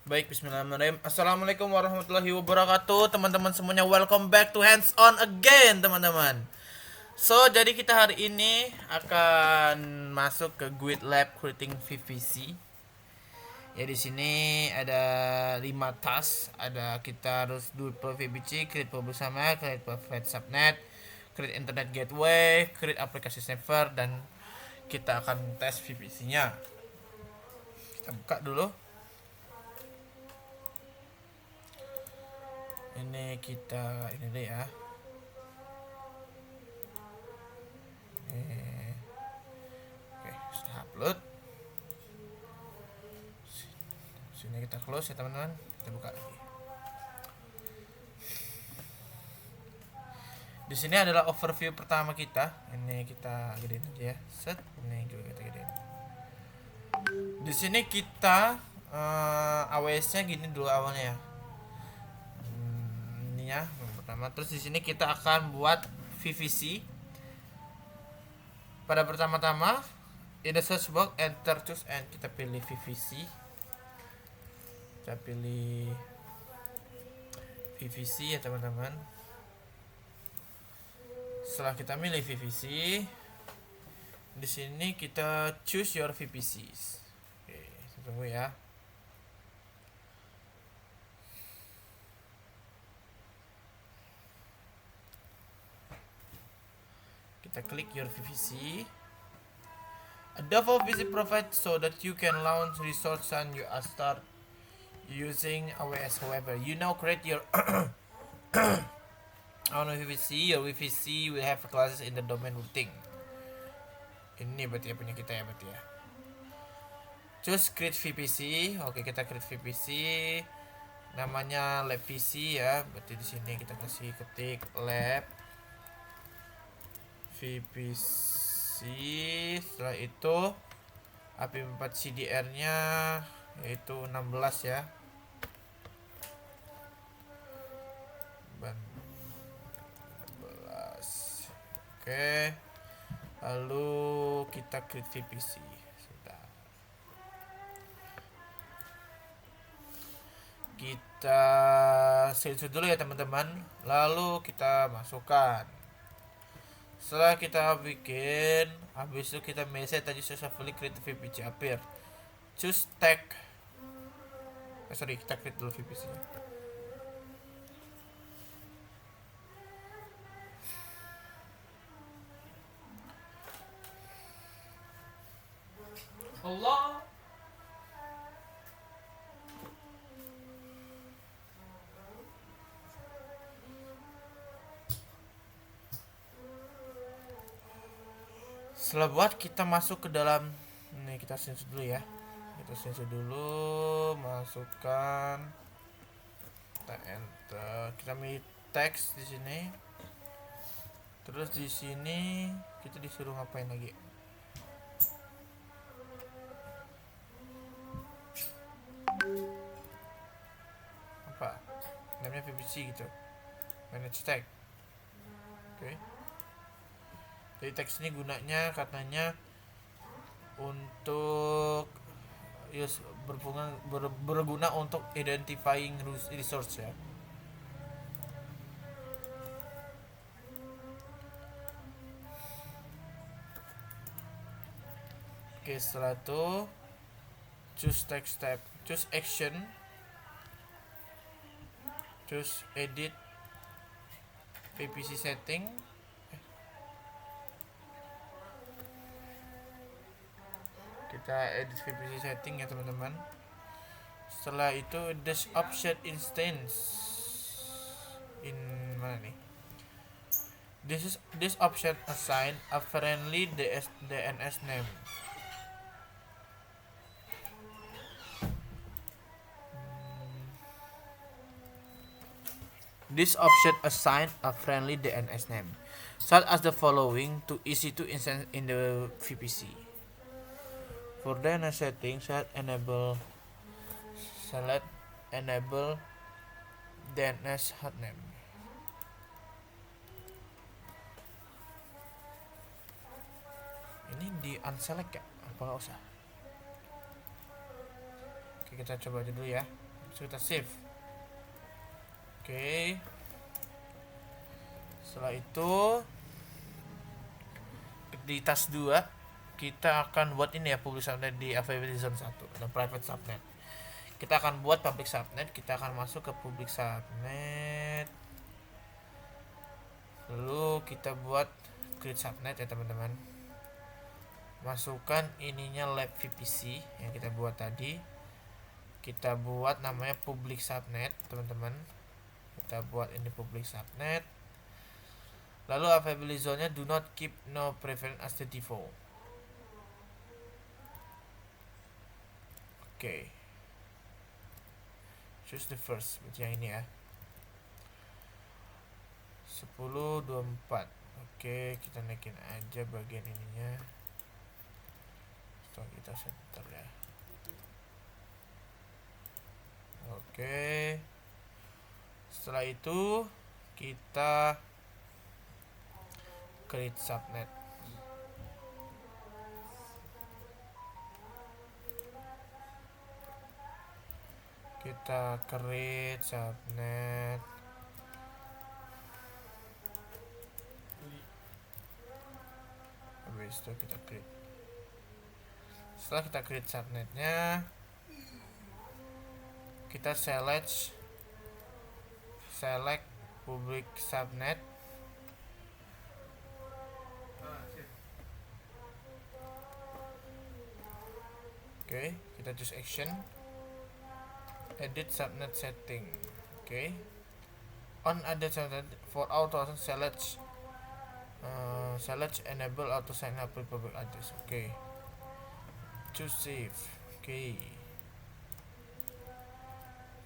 Baik, bismillahirrahmanirrahim. Assalamualaikum warahmatullahi wabarakatuh. Teman-teman semuanya, welcome back to Hands On again, teman-teman. So, jadi kita hari ini akan masuk ke Guide Lab Creating VPC. Ya, di sini ada 5 task. Ada kita harus do VPC, create bersama, create private subnet, create internet gateway, create aplikasi server, dan kita akan tes VPC-nya. Kita buka dulu. Ini kita ini deh ya. Oke, sudah upload. Sini kita close ya teman-teman. Kita buka lagi. Di sini adalah overview pertama kita. Ini kita gedein aja ya. Set. Ini juga kita gedein. Di sini kita AWS-nya gini dulu awalnya ya. Ini ya yang pertama. Terus di sini kita akan buat VPC. Pada pertama-tama, in the search box enter choose and kita pilih VPC. Kita pilih VPC ya teman-teman. Setelah kita milih VPC, di sini kita choose your VPCs. Oke, tunggu ya. Kita klik your VPC. A default VPC provides so that you can launch resource and you start using AWS. However, you now create your on VPC. Your VPC will have classes in the domain routing. Ini berarti ya punya kita ya berarti ya. Choose create VPC. Oke, kita create VPC. Namanya lab VPC ya. Berarti di sini kita kasih ketik lab VPC. Setelah itu IP4 CDR-nya yaitu 16 ya. Oke. Lalu kita create VPC. Sudah. Kita save dulu ya teman-teman. Lalu kita masukkan. Setelah kita bikin, habis itu kita message tadi successfully create VPC appear. Choose tag. Kita create dulu VPC-nya. Allah. Setelah buat, kita masuk ke dalam. Ini kita sensor dulu ya. Kita sensor dulu, masukkan. Kita enter. Kita milih teks di sini. Terus di sini kita disuruh ngapain lagi? Apa? Namanya VPC gitu. Manage tag. Oke. Jadi teks ini gunanya katanya untuk berguna untuk identifying resource ya. Oke, setelah itu choose text tab, choose action, choose edit VPC setting. Kita edit VPC setting ya teman-teman. Setelah itu this option instance in mana nih? This option assign a friendly DNS name. This option assign a friendly DNS name, such as the following to EC2 instance in the VPC. For DNS setting, select enable DNS hotname. Ini di unselect ya? Apa nggak usah? Oke, kita coba aja dulu ya. So, kita save. Oke. Setelah itu di task 2 kita akan buat ini ya, public subnet di availability zone 1 dan private subnet. Kita akan buat public subnet, kita akan masuk ke public subnet. Lalu kita buat create subnet ya teman-teman. Masukkan ininya lab VPC yang kita buat tadi. Kita buat namanya public subnet, teman-teman. Kita buat ini public subnet. Lalu availability zone-nya do not keep no preference as the default. Oke. Choose the first, yang ini ya. 10.24. Oke, kita naikin aja bagian ininya. Setelah kita center ya. Oke. Setelah itu kita create subnet. Kita create subnet. Habis itu kita create. Setelah kita create subnetnya, kita select public subnet. Oke, kita choose action, edit subnet setting. Oke, on edit subnet for auto select enable auto sign up with public address. Oke, choose save. Oke,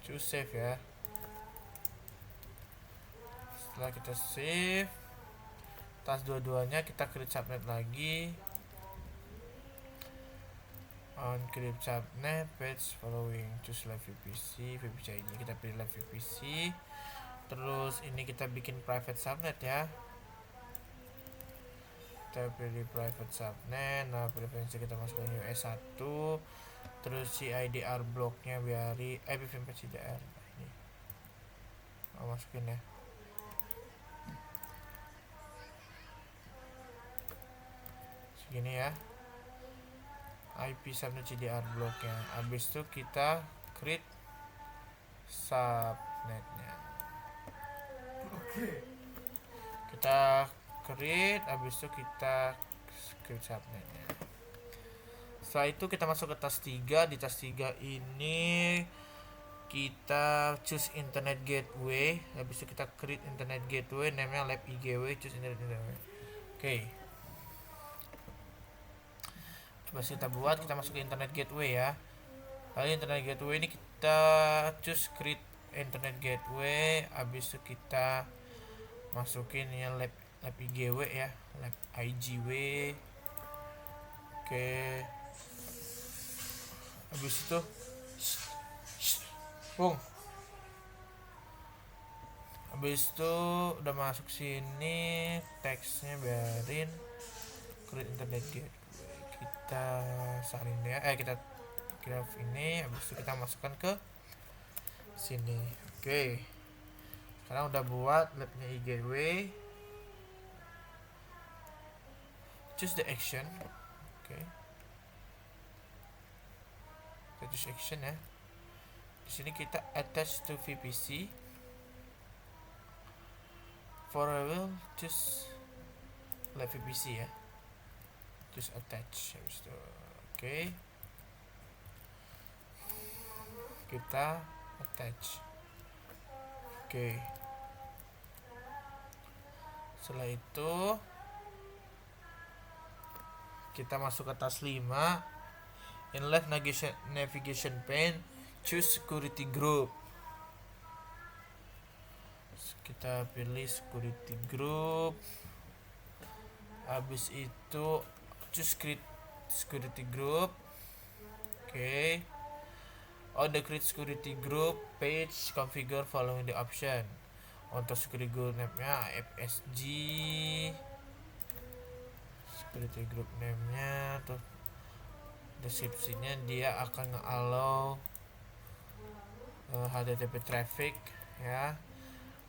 choose save ya. Setelah kita save, task dua-duanya kita create subnet lagi. On create subnet page following, choose live VPC ID, kita pilih live VPC. Terus ini kita bikin private subnet ya. Kita pilih private subnet. Nah, preferensi kita masukin US 1. Terus CIDR blocknya biari IPv4 CIDR. Ini masukin ya. Segini ya. IP subnet CDR blocknya. Habis itu kita create subnetnya. Kita create, habis itu kita create subnetnya. Setelah itu kita masuk ke task 3. Di task 3 ini kita choose internet gateway. Habis itu kita create internet gateway, namanya lab IGW, choose internet gateway. Oke. Habis kita buat, kita masuk ke internet gateway ya. Lalu internet gateway ini kita choose create internet gateway. Habis itu kita masukin yang lab IGW ya, lab IGW. Oke. Habis itu habis itu udah masuk sini, teksnya biarin create internet gateway. Kita salin ya, kita ini. Habis itu kita masukkan ke sini. Oke, sekarang udah buat labnya IGW. Choose the action. Oke, kita choose action ya. Di sini kita attach to VPC. For I will choose live VPC ya. Choose attach. Habis itu oke. Kita attach. Oke. Setelah itu kita masuk ke task 5. In left navigation pane, choose security group. Kita pilih security group. Habis itu choose create security group. Oke. On the create security group page, configure following the option. Untuk security group name-nya FSG. Security group name-nya tuh, deskripsinya dia akan nge-allow HTTP traffic ya.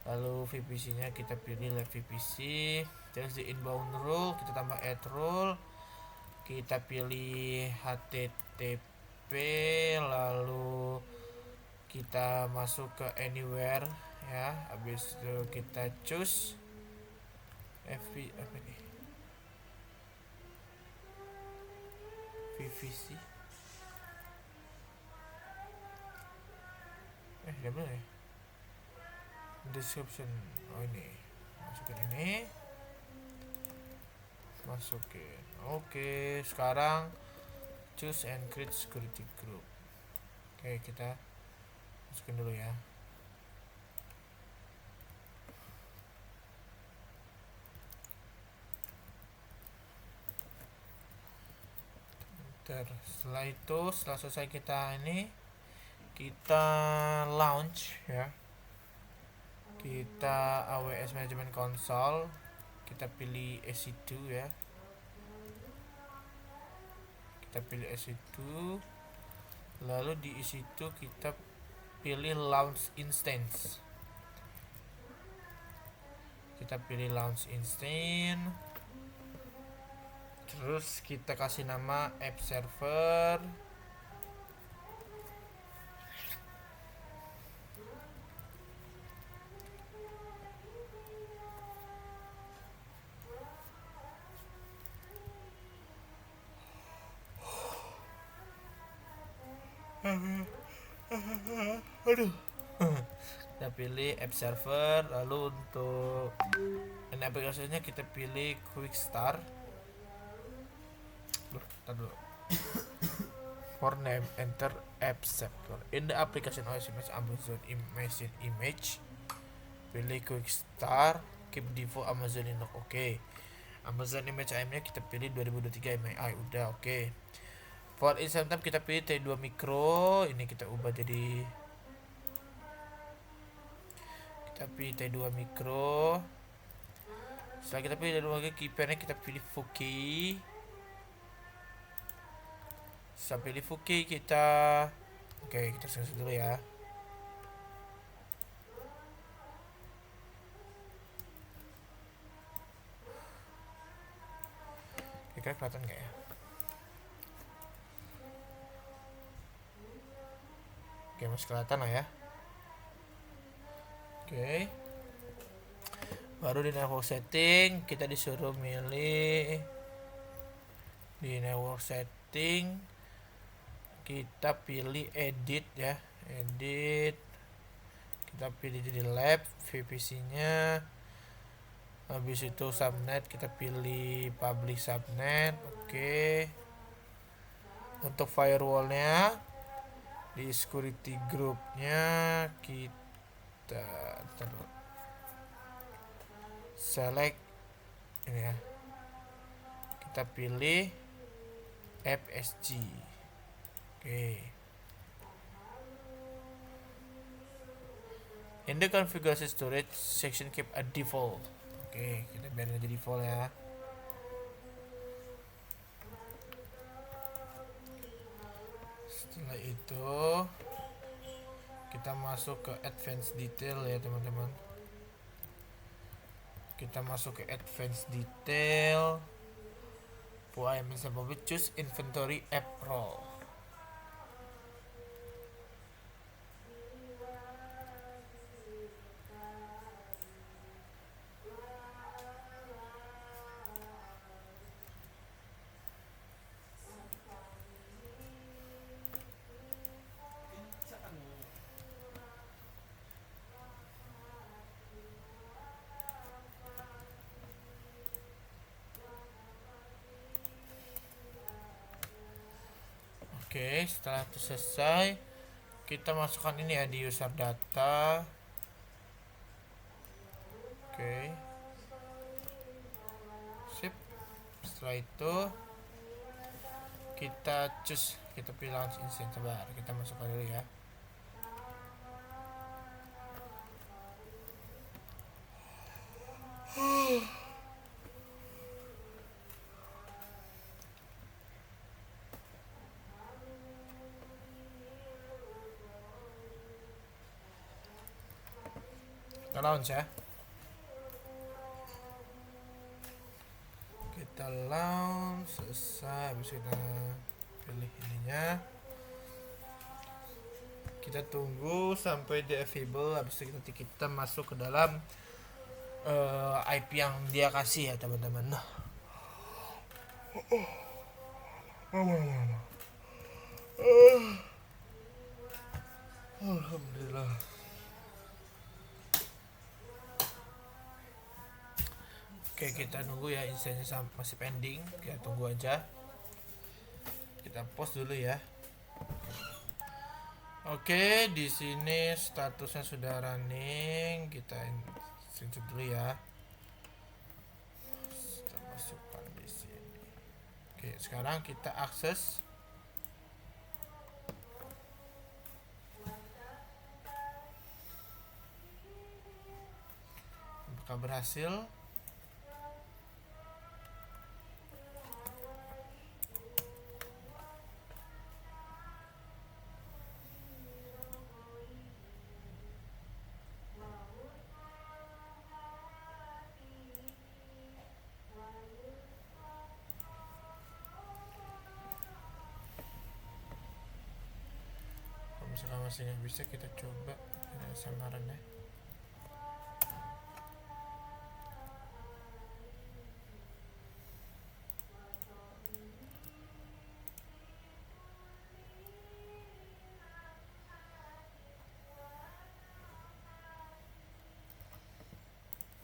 Lalu VPC-nya kita pilih live VPC. Terus di inbound rule kita tambah add rule. Kita pilih HTTP, lalu kita masuk ke anywhere ya. Habis itu kita choose FP apa nih? VPC. Dia mana ya? Description. Oh ini. Masukin ini. Masukin. Oke, sekarang choose and create security group. Oke, kita masukin dulu ya. Setelah itu, setelah selesai kita ini, kita launch ya. Kita AWS Management Console, kita pilih EC2 ya. Kita pilih EC2, lalu di EC2 kita pilih launch instance. Kita pilih launch instance. Terus kita kasih nama app server. Aduh. Kita pilih app server, lalu untuk aplikasinya kita pilih quick start. Dulu. For name, enter app server. In the application OS Amazon machine image, pilih quick start, keep default Amazon Linux. Oke. Amazon image AM-nya kita pilih 2023 MI. Udah, oke. For instant time kita pilih T2 micro. Ini kita ubah jadi T2 micro. Setelah kita pilih T2 micro, keypad-nya kita pilih Fuki. Setelah pilih Fuki kita kita selesai dulu ya. Kira-kira kelihatan nggak ya? Oke, masih kelihatan lah ya. Oke. Baru di network setting kita disuruh milih di network setting, kita pilih edit ya, edit. Kita pilih jadi lab VPC-nya. Habis itu subnet kita pilih public subnet. Oke. Untuk firewall-nya di security group-nya kita select ini ya. Kita pilih FSG. Oke. In the configuration storage section keep a default. Oke, kita biarin aja default ya. Setelah itu kita masuk ke advanced detail ya teman-teman. Kita masuk ke advanced detail. For choose inventory app role. Oke, setelah itu selesai, kita masukkan ini ya di user data. Oke. Sip. Setelah itu kita choose, kita pilih launch instance. Coba kita masukkan dulu ya. Kita launch ya. Kita launch, selesai. Habis kita pilih ininya, kita tunggu sampai dia available. Habis itu kita masuk ke dalam IP yang dia kasih ya teman-teman. Alhamdulillah. Oke, kita nunggu ya, instansinya masih pending. Kita tunggu aja. Kita post dulu ya. Oke, di sini statusnya sudah running. Kita screenshot dulu ya. Kita masukkan di sini. Oke, sekarang kita akses. Apakah berhasil? Misalkan masih nggak bisa, kita coba samaran ya.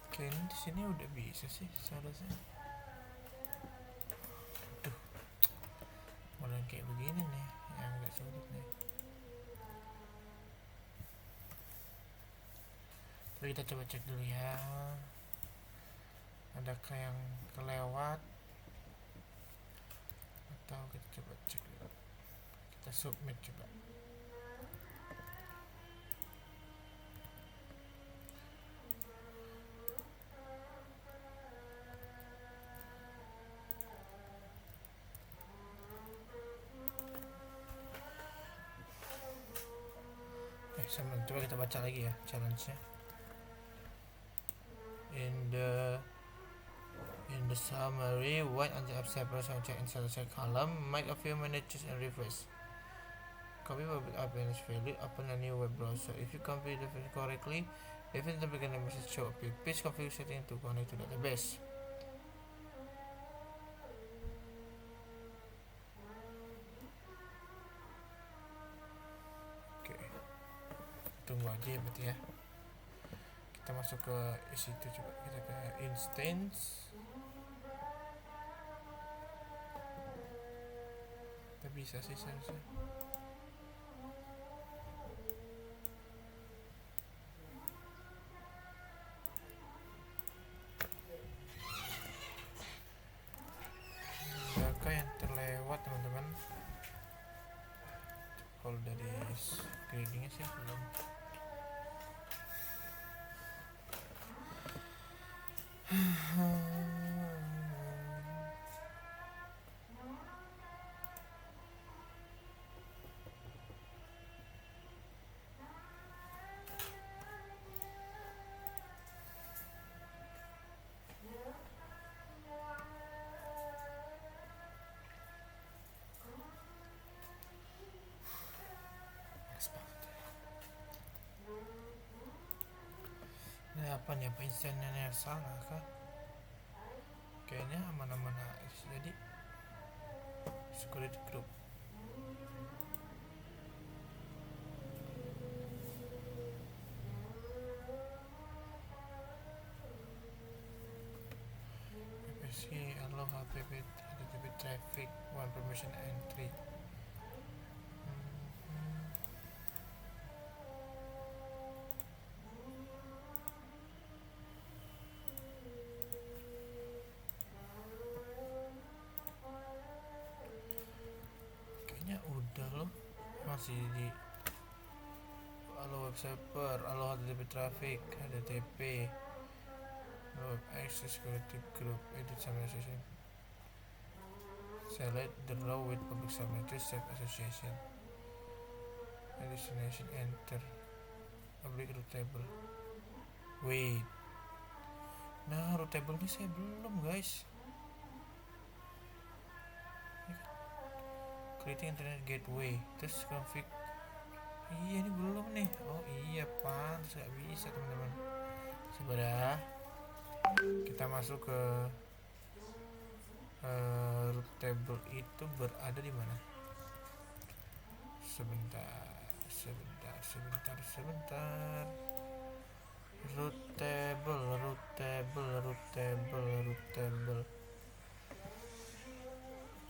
Oke, ini di sini udah bisa sih seharusnya. Tuh, model kayak begini nih yang agak sulit nih. Tapi kita coba cek dulu ya, adakah yang kelewat, atau kita coba cek dulu. Kita submit coba. Sama, coba kita baca lagi ya challenge-nya. In the summary, wait until separate check and select column, make a few minutes and refresh. Copy public appearance value, open a new web browser. If you complete the field correctly, if it the beginning message show up, please configure setting to connect to database. Oke, tunggu aja ya berarti ya. Kita masuk ke situ, coba kita ke instance. Kita bisa sih seharusnya. Adakah yang terlewat teman-teman? Kalau dari screeningnya sih belum. Ini apa nih, apa instannya yang salah kah? Kayaknya aman-aman aja. Jadi security group. PPC allow HTTP traffic one permission entry. Udah loh, masih di allow web server, allow HTTP traffic, HTTP, web access, security group, edit summarization, select the row with public submit, save association, destination, enter, public route table. Wait. Nah, root table ini saya belum, guys. Creating internet gateway. Terus config. Iya, ini belum nih. Oh iya, pantas gak bisa, teman-teman. Sebenarnya kita masuk ke root table itu berada di mana? Sebentar. Root table.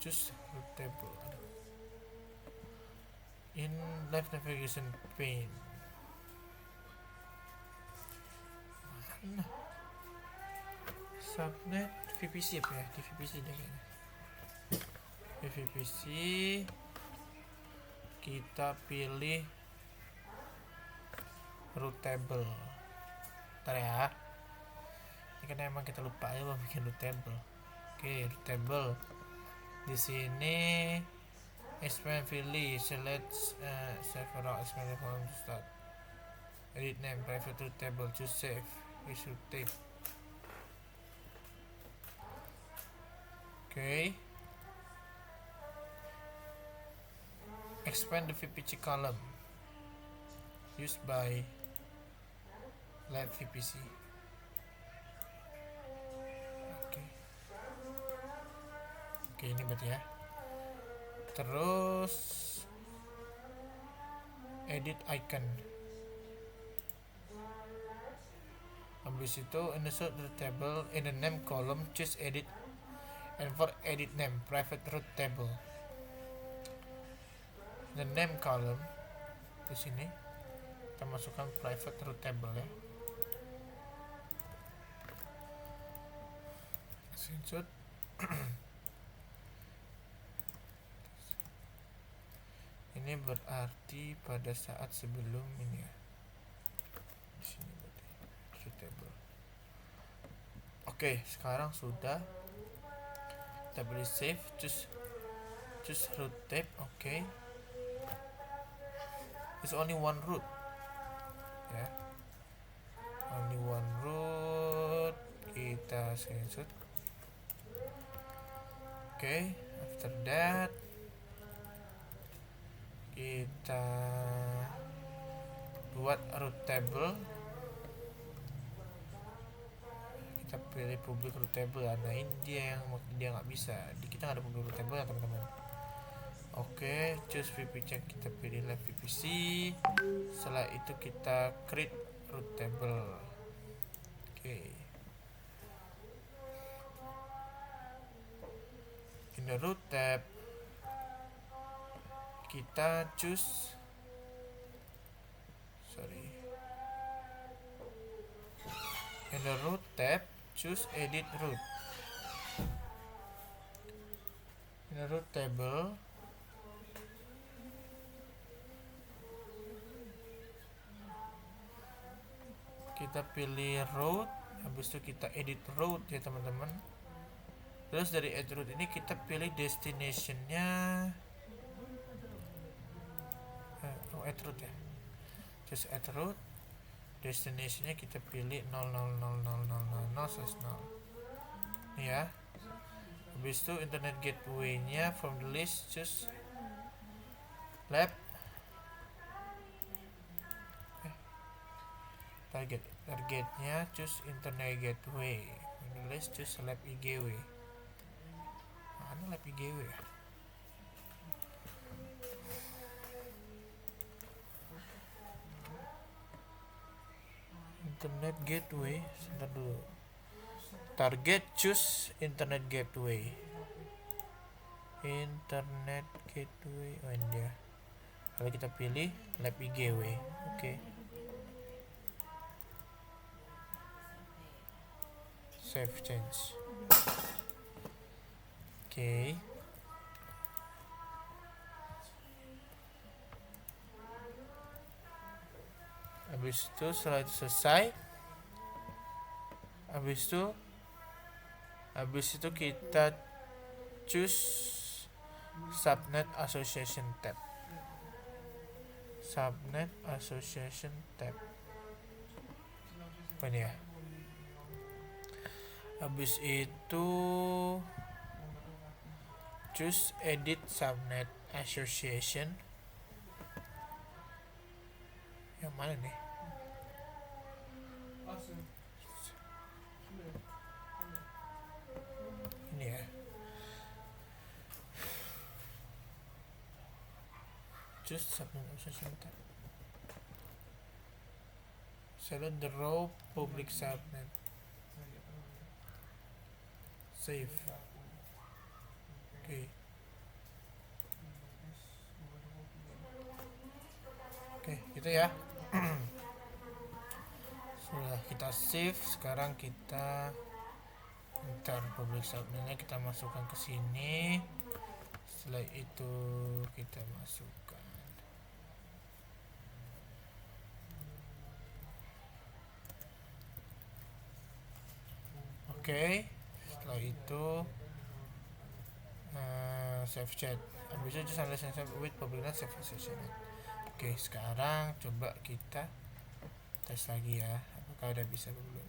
Choose root table. In left navigation pane. Mana? Subnet VPC apa ya? Di VPC deh kayaknya. Di VPC kita pilih root table. Bentar ya. Ini kan emang kita lupa aja mau bikin root table. Oke, root table. Di sini expand Philly, select several expand column to start. Edit name, private root table, choose save, issue tape. Okay. Expand the VPC column used by lab VPC. Oke, ini berarti ya. Terus edit icon. Habis itu insert the table in the name column, choose edit, and for edit name private root table. The name column di sini kita masukkan private root table ya. Insert. Ini berarti pada saat sebelum ini ya. Di sini berarti root table. Oke, sekarang sudah. Kita beri save, choose root tab. Oke. It's only one root. Ya. Only one root. Kita screenshot. Oke, after that kita buat root table. Kita pilih public root table. Nah ini dia nggak bisa. Kita nggak ada public root table ya teman-teman. Oke, choose VPC, kita pilih lab VPC. Setelah itu kita create root table. Oke. In the root tab kita choose in the root tab choose edit root. In the root table kita pilih root, habis itu kita edit root ya teman-teman. Terus dari edit root ini kita pilih destinationnya add root ya. Just add root. Destinationnya kita pilih 0000000/0. Ini ya. Habis itu internet gateway-nya from the list choose lab targetnya choose internet gateway. From the list choose lab IGW. Mana lab IGW ya? Internet gateway, sebentar dulu. Target choose internet gateway. Internet gateway, oh ini dia. Lalu kita pilih lab IGW. Oke. Save change. Oke. Habis itu setelah itu selesai, habis itu kita choose subnet association tab. apa ini ya, habis itu choose edit subnet association. Yang mana nih? Ini ya. Choose subnet association. Select the row public subnet. Save. Oke. Oke, gitu ya. Sudah kita save, sekarang kita enter public subnetnya, kita masukkan ke sini. Setelah itu kita masukkan. Oke, setelah itu save chat. Habis itu just unless save with public net save session. Oke, sekarang coba kita tes lagi ya, apakah udah bisa belum.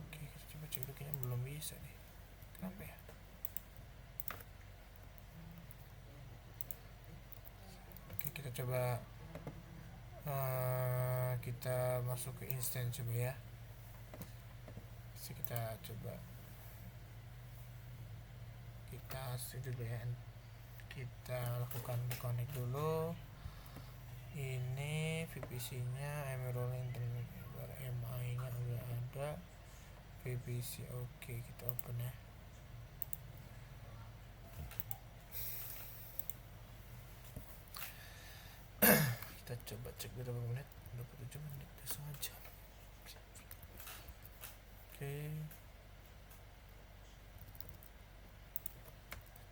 Oke, kita coba cek dulu, kayaknya belum bisa nih. Kenapa ya? Oke, kita coba kita masuk ke instant coba ya. Kita coba kita dulu ya, kita lakukan connect dulu. Ini VPC nya emerald internet, MI nya udah ada, VPC. Oke, kita open ya. Kita coba cek berapa menit, 27 menit, setengah jam. Oke,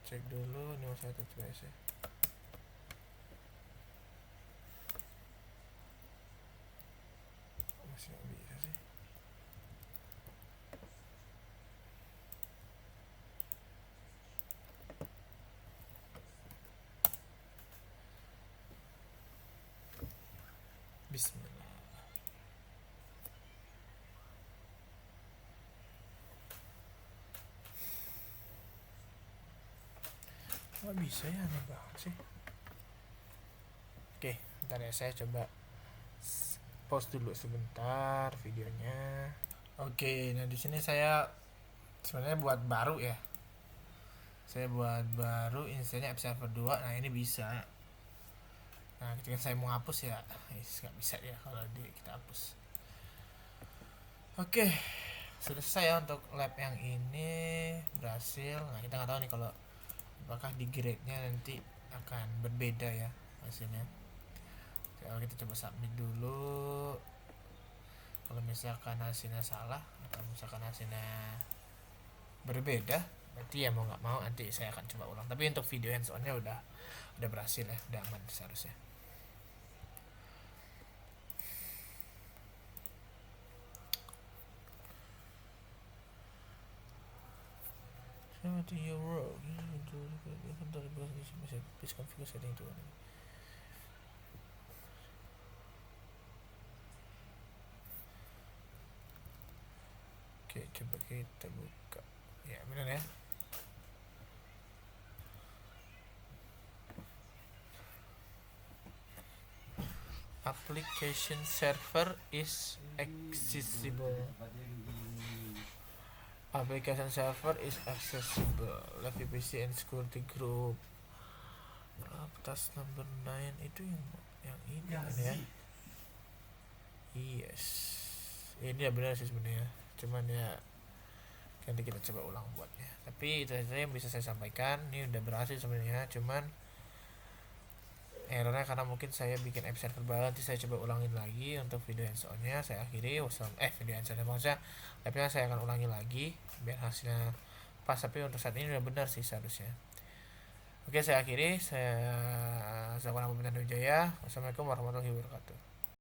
cek dulu ini masih ada TPS ya. Masih nggak bisa sih. Bismillah. Nggak bisa ya, aneh banget sih. Oke, ntar ya, saya coba pause dulu sebentar videonya. Oke, nah di sini saya sebenarnya buat baru ya. Saya buat baru installnya App Server 2. Nah, ini bisa. Nah, ketika saya mau hapus ya, nggak bisa ya kalau kita hapus. Oke, sudah selesai ya untuk lab yang ini, berhasil. Nah, kita nggak tahu nih kalau apakah di grade-nya nanti akan berbeda ya hasilnya. Kalau kita coba submit dulu. Kalau misalkan hasilnya salah atau misalkan hasilnya berbeda, berarti ya mau nggak mau nanti saya akan coba ulang. Tapi untuk video hands on-nya udah berhasil ya, udah aman seharusnya. Please configure setting to. Oke, coba kita buka. Ya, benar ya. Application server is accessible. Application server is accessible. Live VPC and security group. Task number 9 itu yang ini kan ya. Yes. Ini ya benar sih sebenarnya. Cuman ya nanti kita coba ulang buatnya. Tapi itu saja yang bisa saya sampaikan. Ini udah berhasil sebenarnya. Cuman errornya karena mungkin saya bikin app server baru. Nanti saya coba ulangin lagi. Untuk video hands on-nya saya akhiri. Video hands on-nya maksudnya tapi saya akan ulangi lagi biar hasilnya pas. Tapi untuk saat ini udah benar sih seharusnya. Oke, saya akhiri. Saya Zawan Abdul Wijaya. Wassalamualaikum warahmatullahi wabarakatuh.